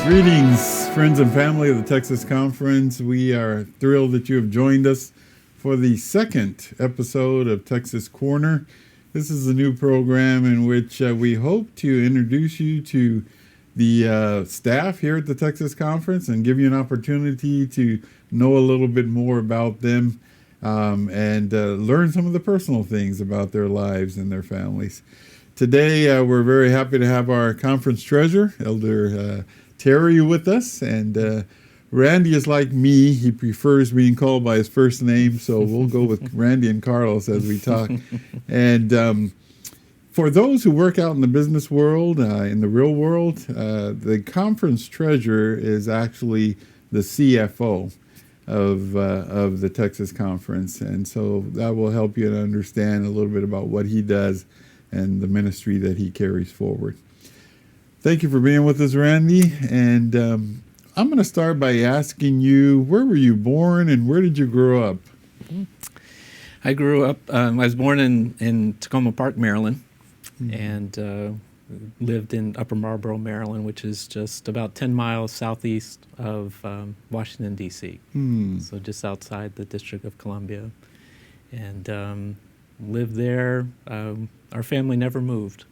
Greetings, friends and family of the Texas Conference. We are thrilled that you have joined us for the second episode of Texas Corner. This is a new program in which we hope to introduce you to the staff here at the Texas Conference and give you an opportunity to know a little bit more about them and learn some of the personal things about their lives and their families. Today, we're very happy to have our conference treasurer, Elder Terry, with us, and Randy is like me. He prefers being called by his first name, so we'll go with Randy and Carlos as we talk. And for those who work out in the business world, in the real world, the conference treasurer is actually the CFO of the Texas Conference, and so that will help you to understand a little bit about what he does and the ministry that he carries forward. Thank you for being with us, Randy. And I'm going to start by asking you, where were you born and where did you grow up? I grew up, I was born in Tacoma Park, Maryland, and lived in Upper Marlboro, Maryland, which is just about 10 miles southeast of Washington, D.C., so just outside the District of Columbia. And lived there. Our family never moved.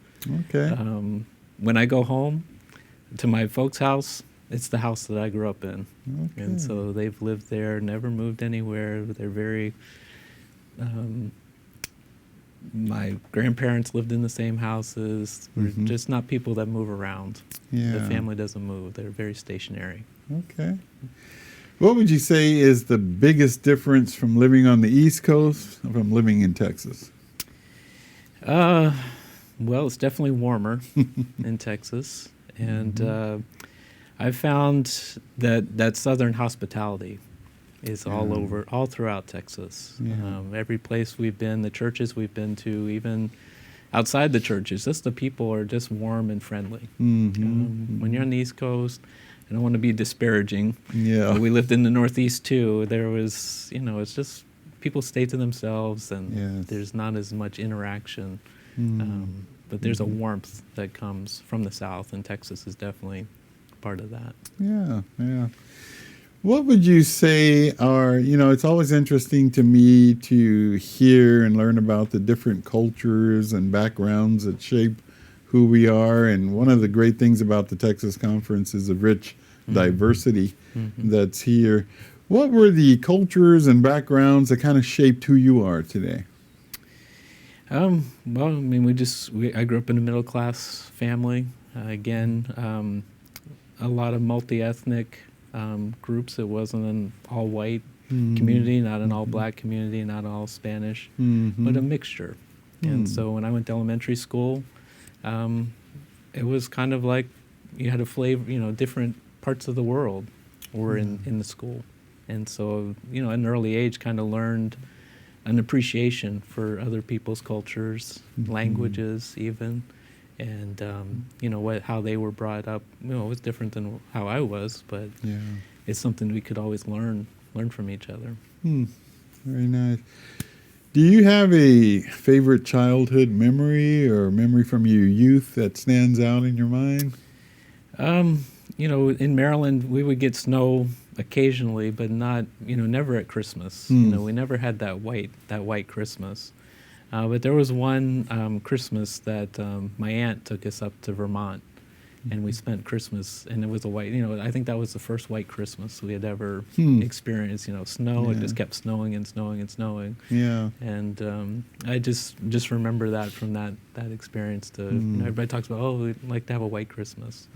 Okay. When I go home to my folks' house, it's the house that I grew up in. Okay. And so they've lived there, never moved anywhere. They're very, my grandparents lived in the same houses. We're just not people that move around. Yeah. The family doesn't move. They're very stationary. Okay. What would you say is the biggest difference from living on the East Coast from living in Texas? Well, it's definitely warmer in Texas, and I found that Southern hospitality is all throughout Texas. Yeah. Every place we've been, the churches we've been to, even outside the churches, just the people are just warm and friendly. When you're on the East Coast, I don't want to be disparaging. Yeah. But we lived in the Northeast too. There was, it's just people stay to themselves, and there's not as much interaction. But there's a warmth that comes from the South, and Texas is definitely part of that. Yeah, yeah. What would you say are, it's always interesting to me to hear and learn about the different cultures and backgrounds that shape who we are. And one of the great things about the Texas Conference is the rich diversity that's here. What were the cultures and backgrounds that kind of shaped who you are today? Well, I mean, I grew up in a middle-class family. Again, a lot of multi-ethnic groups. It wasn't an all-white community, not an all-black community, not all Spanish, but a mixture. And so when I went to elementary school, it was kind of like you had a flavor, different parts of the world were in the school. And so, at an early age, kind of learned an appreciation for other people's cultures, languages even, and how they were brought up. It was different than how I was, but it's something we could always learn from each other. Very nice. Do you have a favorite childhood memory or memory from your youth that stands out in your mind? In Maryland, we would get snow occasionally, but not, never at Christmas. We never had that white Christmas. But there was one Christmas that my aunt took us up to Vermont, and we spent Christmas, and it was a white, I think that was the first white Christmas we had ever experienced, snow. It just kept snowing and snowing and snowing. Yeah. And I just remember that from that experience everybody talks about, we'd like to have a white Christmas.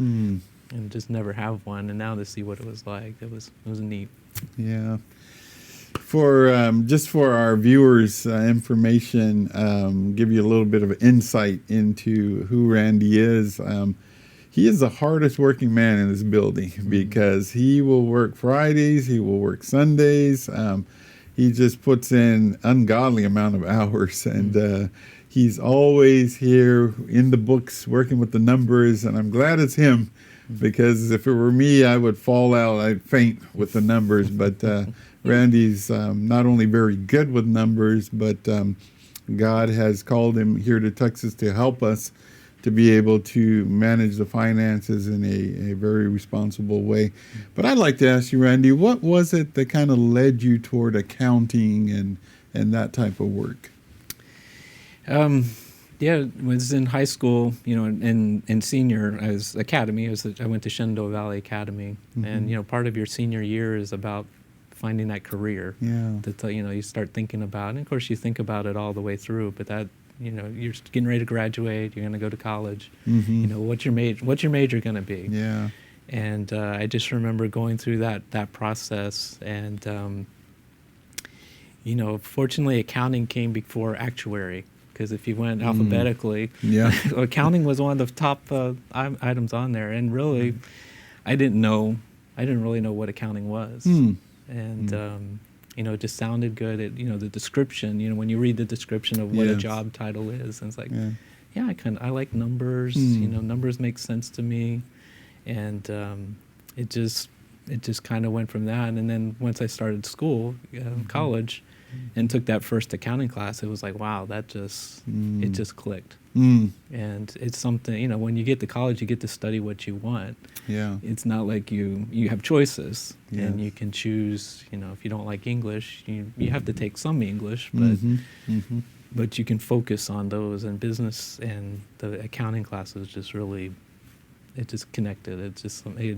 And just never have one, and now to see what it was like, it was neat. Yeah. For just for our viewers' information, give you a little bit of insight into who Randy is. He is the hardest working man in this building because he will work Fridays, he will work Sundays. He just puts in ungodly amount of hours, and he's always here in the books working with the numbers, and I'm glad it's him. Because if it were me, I would fall out. I'd faint with the numbers. But Randy's not only very good with numbers, but God has called him here to Texas to help us to be able to manage the finances in a very responsible way. But I'd like to ask you, Randy, what was it that kind of led you toward accounting and that type of work? Yeah, it was in high school, and senior as academy. I went to Shenandoah Valley Academy, and part of your senior year is about finding that career. Yeah. That you start thinking about, and of course you think about it all the way through. But that you're getting ready to graduate, you're going to go to college. What's your major going to be? Yeah. And I just remember going through that process, and fortunately accounting came before actuary. Because if you went alphabetically, accounting was one of the top items on there. And really, I didn't really know what accounting was. And it just sounded good. The description. When you read the description of what a job title is, and it's like, I like numbers. Numbers make sense to me, and it just kind of went from that. And then once I started school, college, and took that first accounting class, it was like, wow, it just clicked. And it's something, when you get to college, you get to study what you want. Yeah. It's not like you have choices, and you can choose, if you don't like English, you have to take some English, but you can focus on those, and business and the accounting classes just really, it just connected. It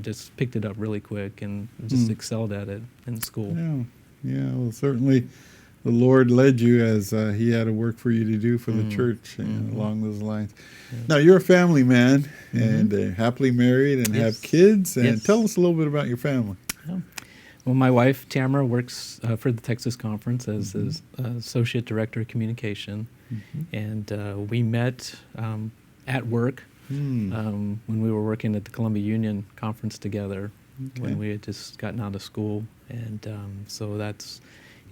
just picked it up really quick and just excelled at it in school. Yeah, well, certainly the Lord led you as he had a work for you to do for the church along those lines. Yeah. Now, you're a family man and happily married and have kids. And tell us a little bit about your family. Yeah. Well, my wife, Tamara, works for the Texas Conference as Associate Director of Communication. And we met at work when we were working at the Columbia Union Conference together when we had just gotten out of school. And so that's...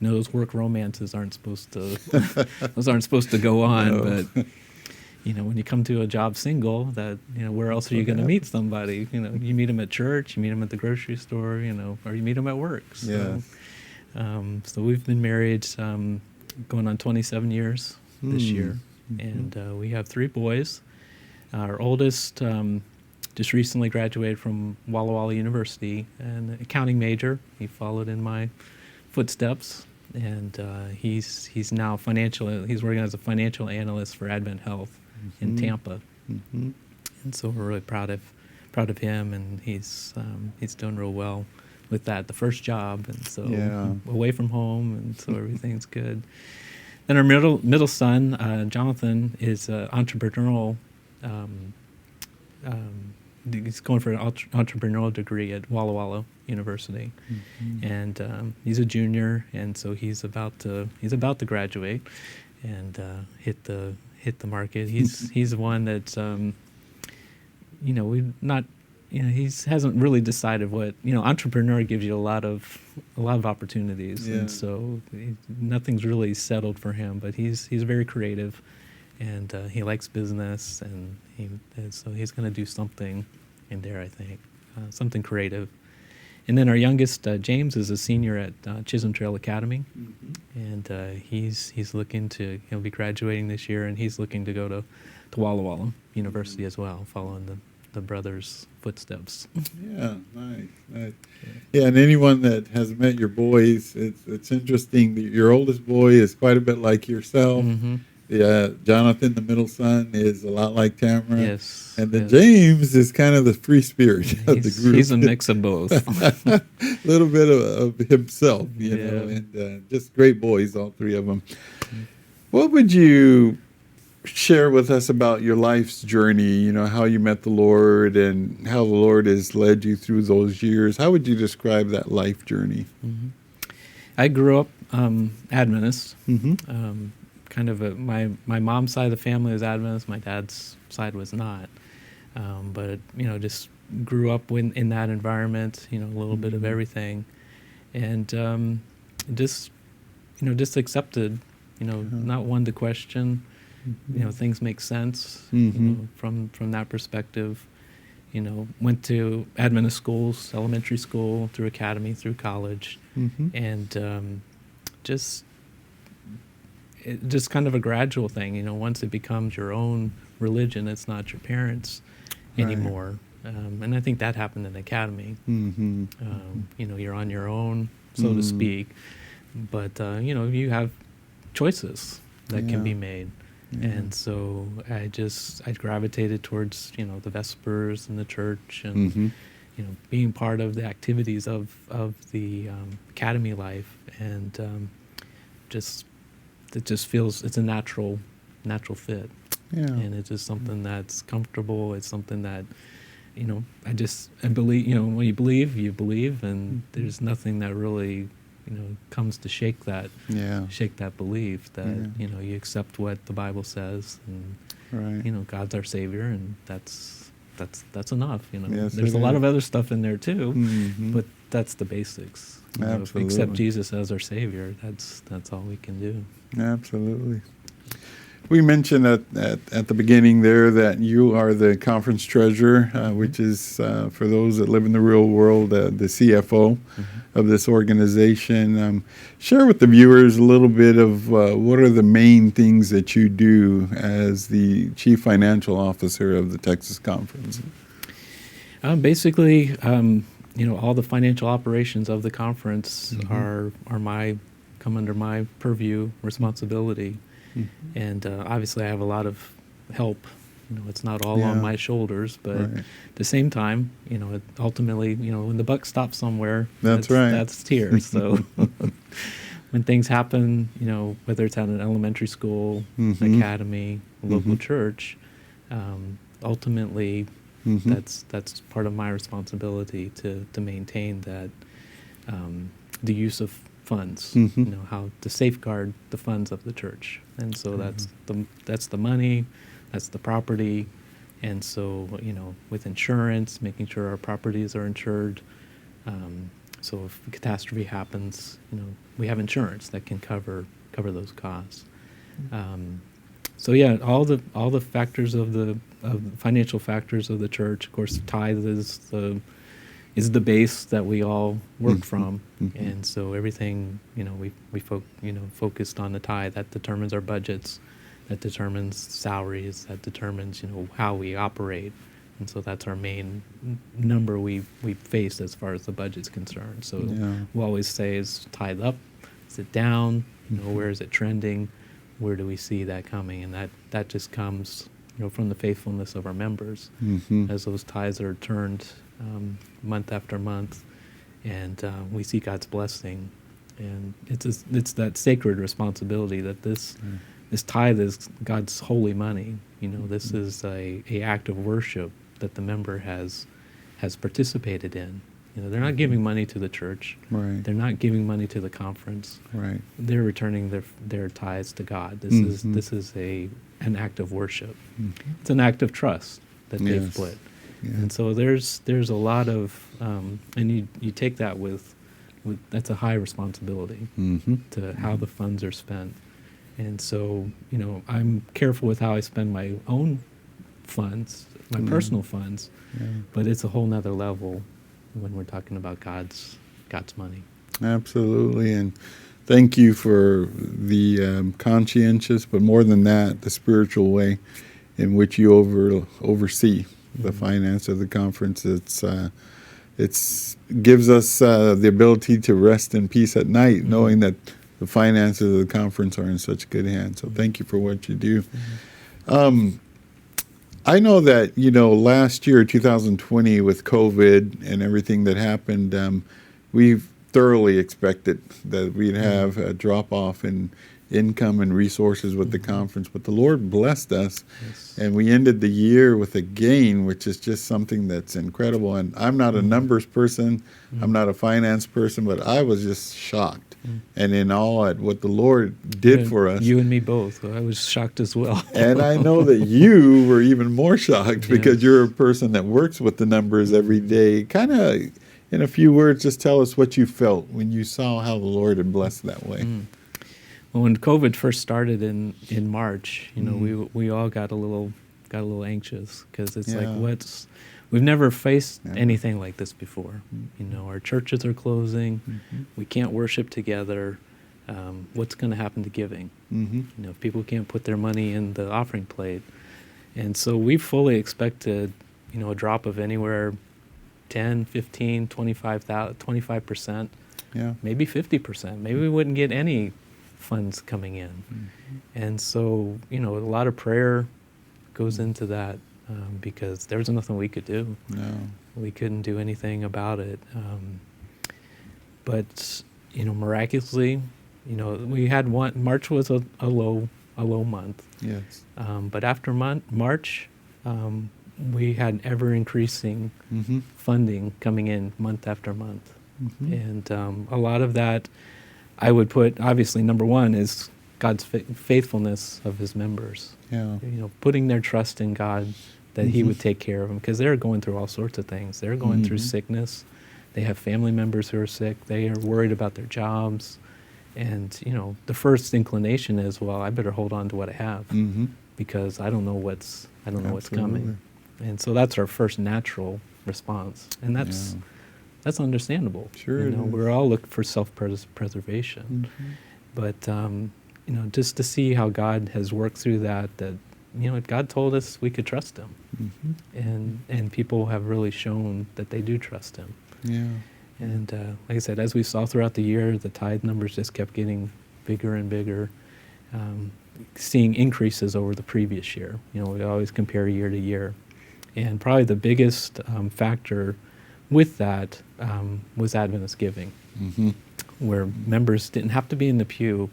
those work romances aren't supposed to go on. No. But when you come to a job single, that where else are you going to meet somebody? You meet them at church, you meet them at the grocery store, or you meet them at work. So, so we've been married going on 27 years this year, and we have 3 boys. Our oldest just recently graduated from Walla Walla University, an accounting major. He followed in my footsteps, and he's now he's working as a financial analyst for Advent Health in Tampa, and so we're really proud of him, and he's doing real well with that, the first job, and so away from home, and so everything's good. Then our middle son, Jonathan, is entrepreneurial. He's going for an entrepreneurial degree at Walla Walla University, and he's a junior, and so he's about to graduate and hit the market. He's the one that he hasn't really decided what entrepreneur gives you a lot of opportunities, and so nothing's really settled for him. But he's very creative, and he likes business, and so he's going to do something in there, I think, something creative. And then our youngest, James, is a senior at Chisholm Trail Academy, and he's looking to he'll be graduating this year, and he's looking to go to Walla Walla University as well, following the brothers' footsteps. Yeah, nice. Yeah, and anyone that has met your boys, it's interesting that your oldest boy is quite a bit like yourself. Yeah, Jonathan, the middle son, is a lot like Tamara. Yes. And then James is kind of the free spirit of the group. He's a mix of both. A little bit of himself, you know, and just great boys, all 3 of them. What would you share with us about your life's journey, how you met the Lord and how the Lord has led you through those years? How would you describe that life journey? I grew up Adventist. Kind of my mom's side of the family was Adventist. My dad's side was not. But just grew up in that environment. A little bit of everything, and just accepted. Not one to question. Things make sense. From that perspective. Went to Adventist schools, elementary school, through academy, through college, and just. it just kind of a gradual thing. Once it becomes your own religion, it's not your parents' anymore. And I think that happened in the academy. Mm-hmm. You're on your own, so to speak, but you have choices that can be made. And so I gravitated towards the Vespers and the church, and being part of the activities of the academy life, and it just feels it's a natural fit. And it's just something that's comfortable. It's something that I believe. When you believe, and there's nothing that really comes to shake that belief that you accept what the Bible says, and God's our Savior, and that's enough. Yes, there's a lot of other stuff in there too, but that's the basics. If we accept Jesus as our Savior, that's all we can do. Absolutely. We mentioned at the beginning there that you are the conference treasurer, which is, for those that live in the real world, the CFO of this organization. Share with the viewers a little bit of what are the main things that you do as the Chief Financial Officer of the Texas Conference. Basically, all the financial operations of the conference come under my purview, responsibility. And obviously I have a lot of help. It's not all on my shoulders, but at the same time, ultimately, when the buck stops somewhere, that's here. So when things happen, whether it's at an elementary school, academy, local church, ultimately that's part of my responsibility to maintain that the use of funds, how to safeguard the funds of the church. And so that's the money, that's the property. And so, with insurance, making sure our properties are insured. So if a catastrophe happens, we have insurance that can cover those costs. So yeah, all the factors of the financial factors of the church. Of course, tithe is the base that we all work from, and so everything we focused on the tithe. That determines our budgets, that determines salaries, that determines how we operate, and so that's our main number we face as far as the budget's concerned. So we'll always say, is tithe up, is it down, where is it trending, where do we see that coming, and that just comes from the faithfulness of our members, as those tithes are turned month after month, and we see God's blessing. And it's that sacred responsibility that this tithe is God's holy money. This is a act of worship that the member has participated in. They're not giving money to the church. Right. They're not giving money to the conference. Right. They're returning their tithes to God. This is an act of worship. It's an act of trust that they've put. Yeah. And so there's a lot of and you take that with that's a high responsibility to how the funds are spent. And so I'm careful with how I spend my own funds, my personal funds, but it's a whole nother level when we're talking about God's money. Absolutely. And thank you for the conscientious, but more than that, the spiritual way in which you oversee the finance of the conference. It's gives us the ability to rest in peace at night, knowing that the finances of the conference are in such good hands. So thank you for what you do. I know that, last year, 2020, with COVID and everything that happened, we've thoroughly expected that we'd have a drop-off in income and resources with the conference, but the Lord blessed us, and we ended the year with a gain, which is just something that's incredible. And I'm not a numbers person, I'm not a finance person, but I was just shocked and in awe at what the Lord did for us. You and me both. I was shocked as well. And I know that you were even more shocked because you're a person that works with the numbers every day. Kind of, in a few words, just tell us what you felt when you saw how the Lord had blessed that way. Well, when COVID first started in March, we all got a little anxious because it's like we've never faced anything like this before. Our churches are closing, we can't worship together. what's going to happen to giving? Mm-hmm. You know, if people can't put their money in the offering plate. And so we fully expected, you know, a drop of anywhere 10, 15, 25%, Yeah. maybe 50%. Maybe we wouldn't get any funds coming in. Mm-hmm. And so, you know, a lot of prayer goes into that because there was nothing we could do. No. We couldn't do anything about it. But, you know, miraculously, you know, we had March was a low month. Yes. But after March, we had ever increasing Mm-hmm. funding coming in month after month. Mm-hmm. And a lot of that I would put, obviously, number one is God's faithfulness of his members. Yeah. You know, putting their trust in God that he Mhm. would take care of them, because they're going through all sorts of things. They're going through Mhm. sickness. They have family members who are sick. They are worried about their jobs. And, you know, the first inclination is, well, I better hold on to what I have Mm-hmm. because I don't know what's coming. Absolutely. And so that's our first natural response. And that's understandable. Sure You it know, is. we're all looking for self-preservation. Mm-hmm. But, you know, just to see how God has worked through that, you know, God told us we could trust him. Mm-hmm. And people have really shown that they do trust him. Yeah. And like I said, as we saw throughout the year, the tithe numbers just kept getting bigger and bigger, seeing increases over the previous year. You know, we always compare year to year. And probably the biggest factor with that was Adventist giving, Mm-hmm. where members didn't have to be in the pew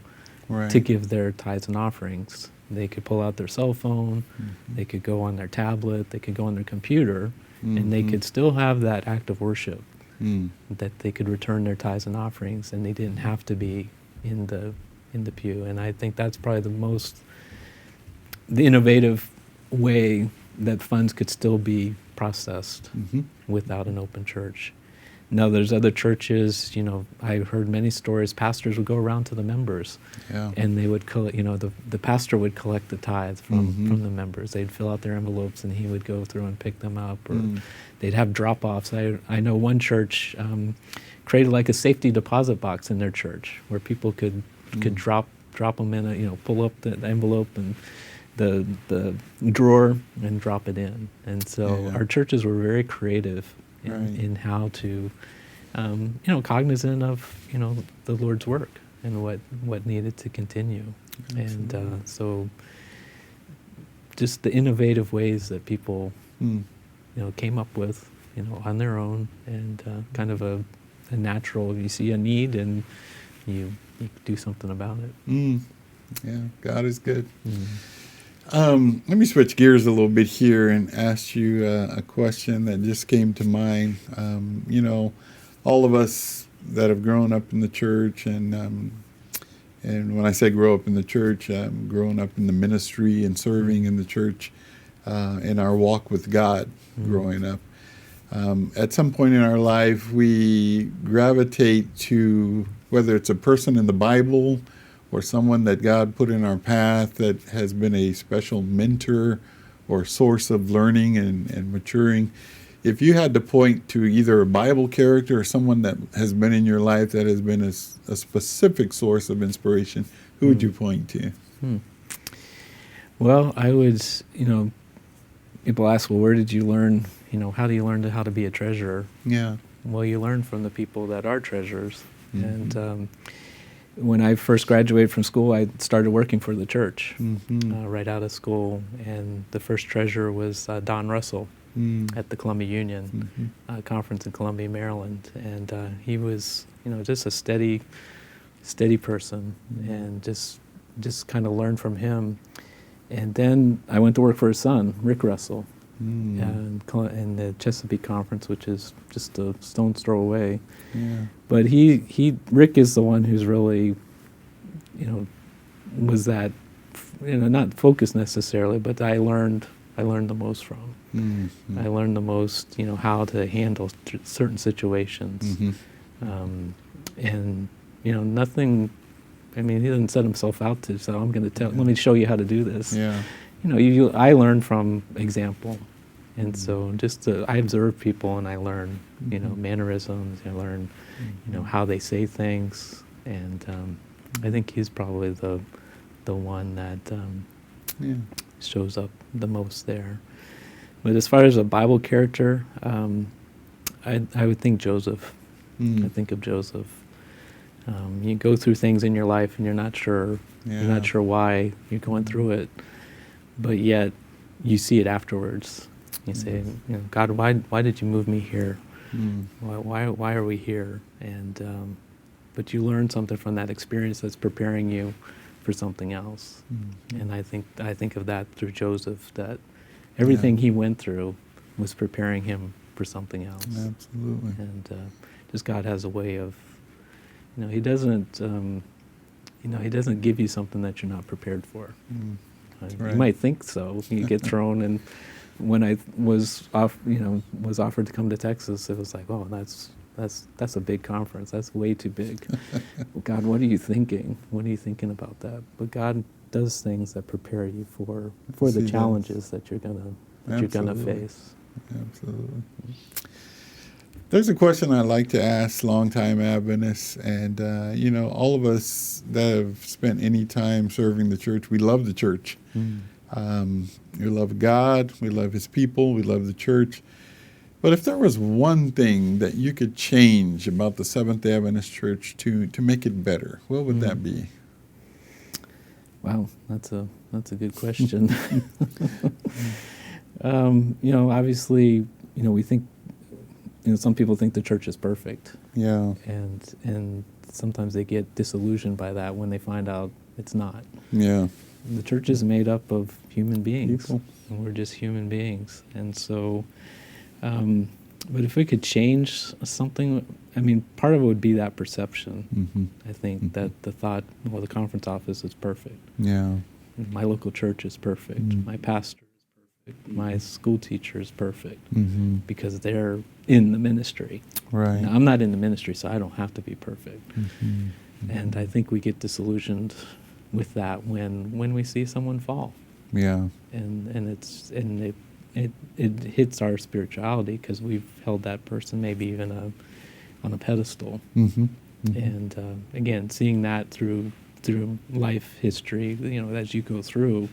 Right. to give their tithes and offerings. They could pull out their cell phone, Mhm. they could go on their tablet, they could go on their computer, and they Mhm. could still have that act of worship, Mm. that they could return their tithes and offerings, and they didn't have to be in the pew. And I think that's probably the innovative way that funds could still be processed Mm-hmm. without an open church. Now, there's other churches, you know, I've heard many stories, pastors would go around to the members, Yeah. and they would you know, the pastor would collect the tithe from Mhm. the members. They'd fill out their envelopes, and he would go through and pick them up, or Mm. they'd have drop-offs. I know one church created like a safety deposit box in their church where people could drop them in, you know, pull up the envelope and the drawer and drop it in. And so Yeah. our churches were very creative Right. in how to, you know, cognizant of, you know, the Lord's work and what needed to continue. Absolutely. And so just the innovative ways that people, Mm. you know, came up with, you know, on their own, and kind of a natural, you see a need and you do something about it. Mm. Yeah. God is good. Let me switch gears a little bit here and ask you a question that just came to mind. You know, all of us that have grown up in the church, and when I say grow up in the church, growing up in the ministry and serving in the church, in our walk with God, growing up. At some point in our life, we gravitate to, whether it's a person in the Bible or someone that God put in our path that has been a special mentor or source of learning and maturing. If you had to point to either a Bible character or someone that has been in your life that has been a specific source of inspiration, who would you point to? Well, I would, you know, people ask, well, where did you learn, you know, how do you learn how to be a treasurer? Yeah. Well, you learn from the people that are treasurers. Mhm. And when I first graduated from school, I started working for the church Mhm. right out of school. And the first treasurer was Don Russell Mm. at the Columbia Union conference in Columbia, Maryland. And he was, you know, just a steady person, and just kind of learned from him. And then I went to work for his son, Rick Russell, Mm. in the Chesapeake Conference, which is just a stone's throw away. Yeah. But Rick is the one who's really, you know, was that, you know, not focused necessarily, but I learned the most from. Mm. I learned the most, you know, how to handle certain situations. Mhm. And, you know, nothing, I mean, he doesn't set himself out to, so I'm going to let me show you how to do this. Yeah. You know, I learn from example. And so I observe people and I learn, you know, mannerisms. I learn, you know, how they say things. And I think he's probably the one that Yeah. shows up the most there. But as far as a Bible character, I would think Joseph. I think of Joseph. You go through things in your life and you're not sure why you're going through it, but yet you see it afterwards. You say, God, why did you move me here? Why are we here? And but you learn something from that experience that's preparing you for something else. And I think of that through Joseph, that everything he went through was preparing him for something else. Absolutely. And just God has a way of, he doesn't give you something that you're not prepared for. Right. You might think so. You get thrown, and when I was offered to come to Texas, it was like, oh, that's a big conference. That's way too big. God, what are you thinking? What are you thinking about that? But God does things that prepare you for the challenges that you're gonna face. Absolutely. There's a question I like to ask longtime Adventists, and all of us that have spent any time serving the church, we love the church. We love God, we love His people, we love the church. But if there was one thing that you could change about the Seventh-day Adventist Church to make it better, what would that be? Wow, that's a good question. Obviously, we think, some people think the church is perfect. Yeah. And sometimes they get disillusioned by that when they find out it's not. Yeah. The church is made up of human beings. People. And we're just human beings. And so, but if we could change something, part of it would be that perception. I think that the thought, well, the conference office is perfect. Yeah. My local church is perfect. My pastor is perfect. My school teacher is perfect because they're in the ministry. Right. Now, I'm not in the ministry, so I don't have to be perfect. And I think we get disillusioned with that when we see someone fall. Yeah. And it hits our spirituality because we've held that person maybe even on a pedestal. And again, seeing that through life history, as you go through,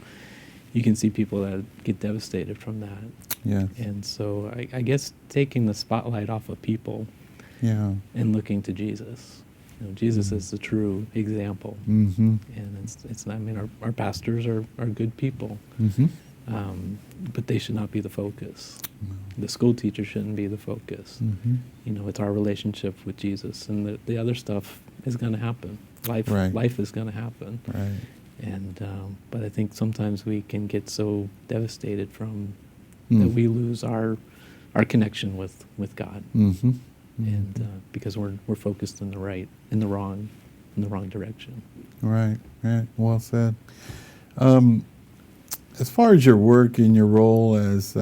you can see people that get devastated from that. Yeah. And so I guess taking the spotlight off of people and looking to Jesus. Jesus is the true example. And it's not, our pastors are good people. But they should not be the focus. The school teacher shouldn't be the focus. It's our relationship with Jesus, and the other stuff is going to happen. Life is going to happen. Right. And but I think sometimes we can get so devastated from that we lose our connection with God, and because we're focused in the wrong direction. Right. Right. Well said. As far as your work and your role as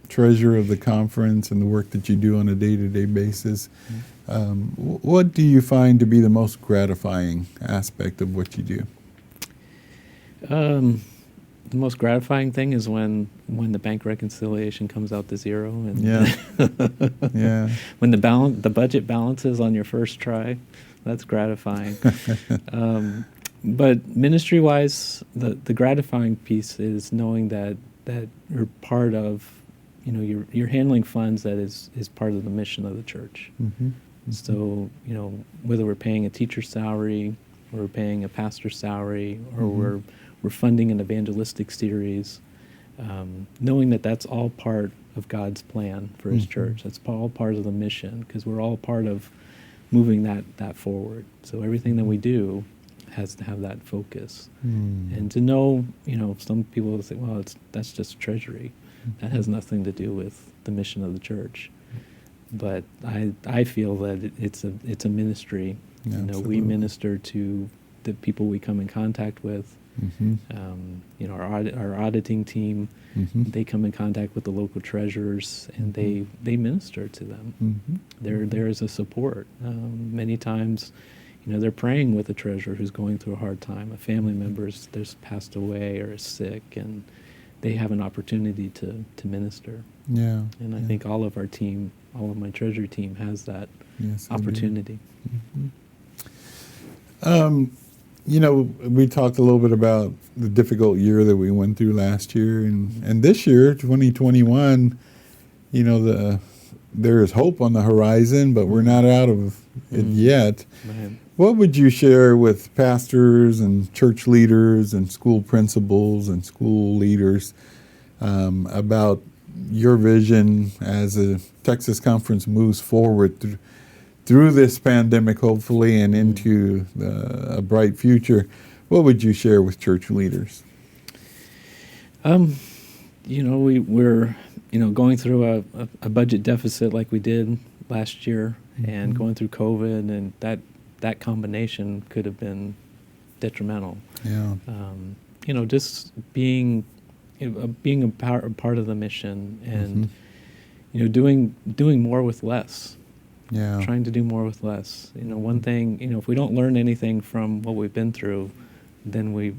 treasurer of the conference and the work that you do on a day-to-day basis, what do you find to be the most gratifying aspect of what you do? The most gratifying thing is when the bank reconciliation comes out to zero, and when the budget balances on your first try, that's gratifying. But ministry-wise, the gratifying piece is knowing that you're part of, you're handling funds that is part of the mission of the church. So, whether we're paying a teacher's salary, or we're paying a pastor's salary, or we're funding an evangelistic series, knowing that that's all part of God's plan for His church. That's all part of the mission, because we're all part of moving that forward. So everything that we do has to have that focus. And to know, some people will say, well, that's just treasury. That has nothing to do with the mission of the church. But I feel that it's a ministry. We minister to the people we come in contact with. Our auditing team, they come in contact with the local treasurers, and they minister to them. There is a support. Many times, they're praying with a treasurer who's going through a hard time. A family member's passed away or is sick, and they have an opportunity to minister. Yeah. And I think all of my treasury team has that opportunity. We talked a little bit about the difficult year that we went through last year, and this year, 2021, there is hope on the horizon, but we're not out of it yet. Right. What would you share with pastors and church leaders and school principals and school leaders about your vision as a Texas Conference moves forward through this pandemic, hopefully, and into a bright future? What would you share with church leaders? We're going through a budget deficit like we did last year, and going through COVID, and that combination could have been detrimental. Yeah. Just being a part of the mission, and doing more with less. Yeah. Trying to do more with less. One thing, if we don't learn anything from what we've been through, then we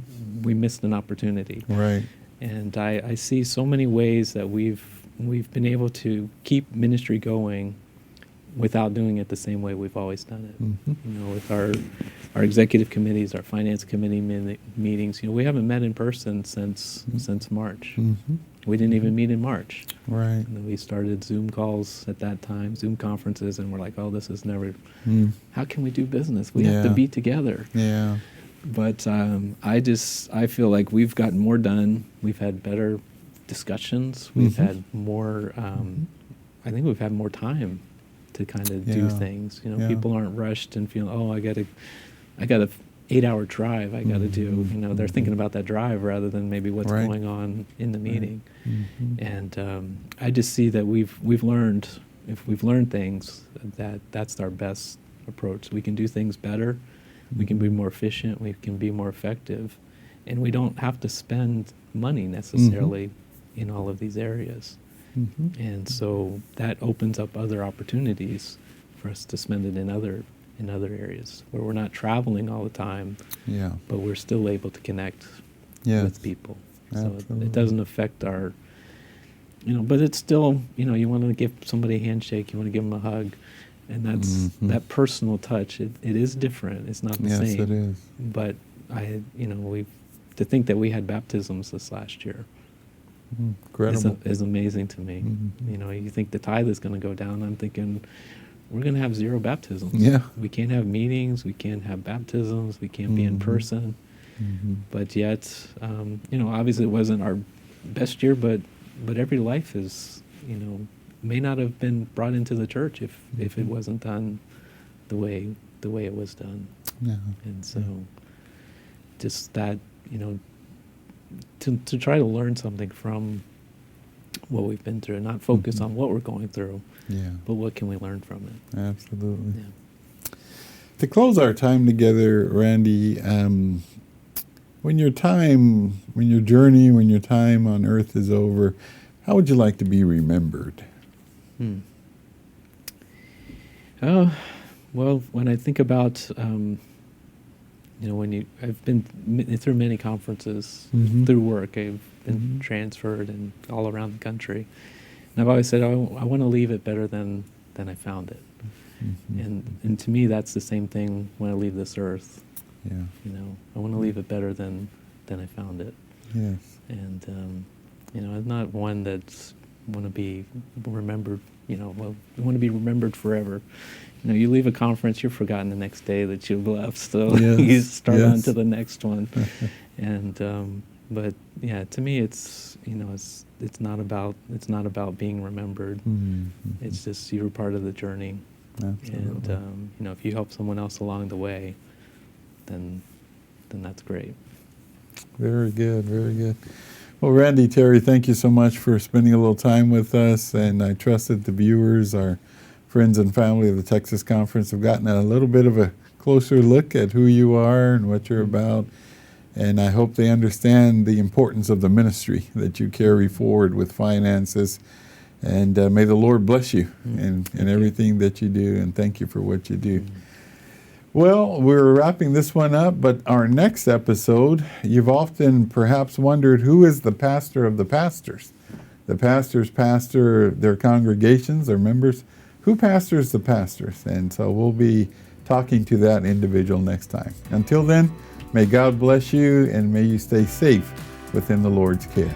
missed an opportunity. Right. And I see so many ways that we've been able to keep ministry going without doing it the same way we've always done it. With our executive committees, our finance committee meetings, we haven't met in person since March. We didn't even meet in March. Right. And then we started Zoom calls at that time, Zoom conferences, and we're like, oh, this is never, how can we do business? We have to be together. Yeah. But I feel like we've gotten more done. We've had better discussions. We've had more, I think we've had more time to kind of do things. People aren't rushed and feeling, oh, I got a 8-hour drive I got to do. They're thinking about that drive rather than maybe what's going on in the meeting. And I just see that we've learned, if we've learned things, that's our best approach. We can do things better. We can be more efficient. We can be more effective. And we don't have to spend money necessarily in all of these areas. And so that opens up other opportunities for us to spend it in other areas where we're not traveling all the time, but we're still able to connect with people. Absolutely. So it doesn't affect our, but it's still, you want to give somebody a handshake, you want to give them a hug, and that's that personal touch. It is different. It's not the same. Yes, it is. But to think that we had baptisms this last year. Incredible. Is amazing to me. You think the tithe is going to go down. I'm thinking we're going to have 0 baptisms. Yeah. We can't have meetings. We can't have baptisms. We can't be in person. But yet, obviously it wasn't our best year, but every life is, may not have been brought into the church if it wasn't done the way it was done. Yeah. And so just that, to try to learn something from what we've been through, not focus on what we're going through, but what can we learn from it. Absolutely. Yeah. To close our time together, Randy, when your time on earth is over, how would you like to be remembered? Oh, well, when I think about, I've been through many conferences through work. I've been transferred and all around the country. And I've always said, I want to leave it better than I found it. And to me, that's the same thing when I leave this earth. Yeah. I want to leave it better than I found it. Yes. And, I'm not one that's want to be remembered, you want to be remembered forever. You leave a conference, you're forgotten the next day that you've left, so you start on to the next one. And but yeah, to me, it's it's not about being remembered. It's just you're part of the journey. Absolutely. And if you help someone else along the way, then that's great. Very good, very good. Well, Randy, Terry, thank you so much for spending a little time with us, and I trust that the viewers, our friends and family of the Texas Conference, have gotten a little bit of a closer look at who you are and what you're about, and I hope they understand the importance of the ministry that you carry forward with finances, and may the Lord bless you in everything that you do, and thank you for what you do. Well, we're wrapping this one up, but our next episode, you've often perhaps wondered, who is the pastor of the pastors? The pastors pastor their congregations, their members. Who pastors the pastors? And so we'll be talking to that individual next time. Until then, May God bless you, and may you stay safe within the Lord's care.